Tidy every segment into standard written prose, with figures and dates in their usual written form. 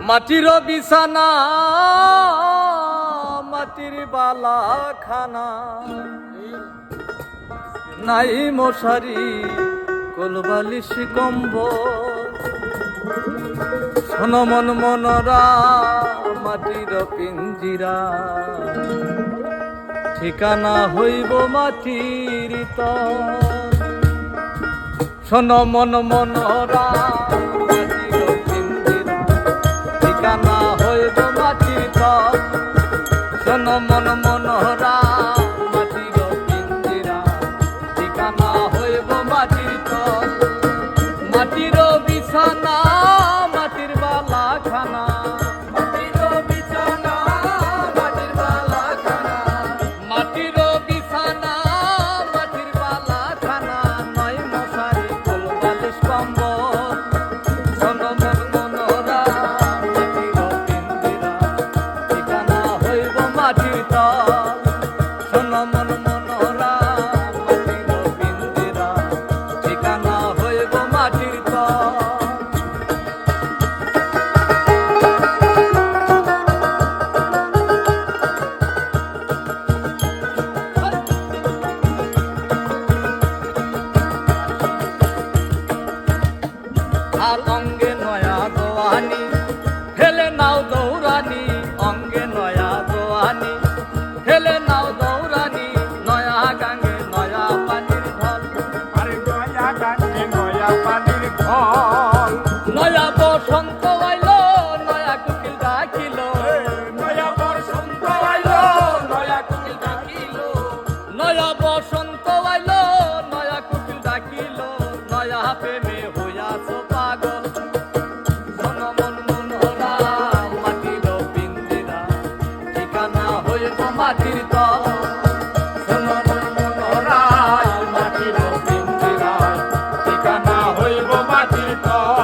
মাটির বিছানা মাটির বালা খানা নাই মশারি কোলবালিশ কম্বল শোনো মন মনরা মাটির পিঞ্জিরা ঠিকানা হইব মাটির তল শোনো মন মনরা মাটির পিঞ্জিরা ঠিকানা হইব মাটির তল শোনো মন মনরা মাটির পিঞ্জিরা ঠিকানা হইব মাটির তল মাটির বিছানা মাটির বালা খানা আর অঙ্গে নয়া দোয়ানি হেলে নাও দৌড়ানি অঙ্গে নয়া দোয়ানি হেলে নাও দৌড়ানি নয়া গাঙ্গে নয়া পানির ঢল আরে নয়া গাঙ্গে নয়া পানির ঢল নয়া বসন্ত আইলো নয়া কুকিল ডাকিল নয়া বসন্ত আইলো নয়া কুকিল ডাকিল নয়া বসন্ত আইলো নয়া কুকিল ডাকিল নয়া প্রেমে হইয়াছো পাগল শোনো মন মনরা মাটির পিঞ্জিরা ঠিকানা হইব মাটির তল শোনো মন মনরা মাটির পিঞ্জিরা ঠিকানা হইব মাটির তল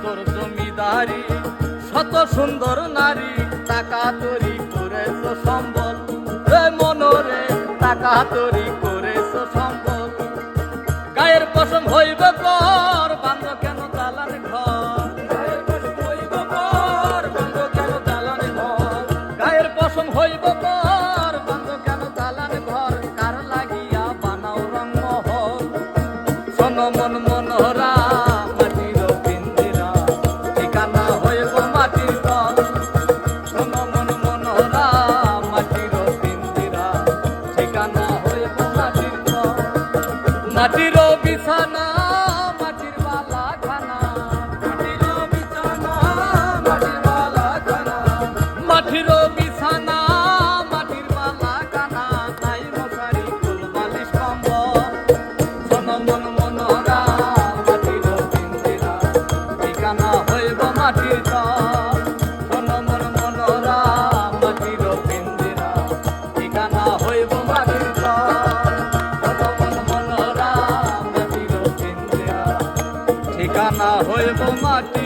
তোর জমিদারি শত সুন্দর নারী টাকা তৈরি করেছ সম্বল রে মনরে টাকা তৈরি করেছ সম্বল গায়ের পশম হইবে পর বান্ধ কেন দালান ঘর গায়ের পশম হইব পর বান্ধ কেন দালান ঘর গায়ের পশম হইব পর বান্ধ কেন দালান ঘর কার লাগিয়া বানাও রং মহল শোনো মন মনরা মাটির বিছানা মাটির বালা খানা মাটির বিছানা মাটির বালা খানা মাটির বিছানা মাটির বালা খানা নাই মশারি কোলবালিশ কম্বল শোনো মন মনরা মাটির পিঞ্জিরা ঠিকানা হইব মাটির তল শোনো মন মনরা মাটির পিঞ্জিরা ঠিকানা হইব মাটির তল ঠিকানা হইব মাটি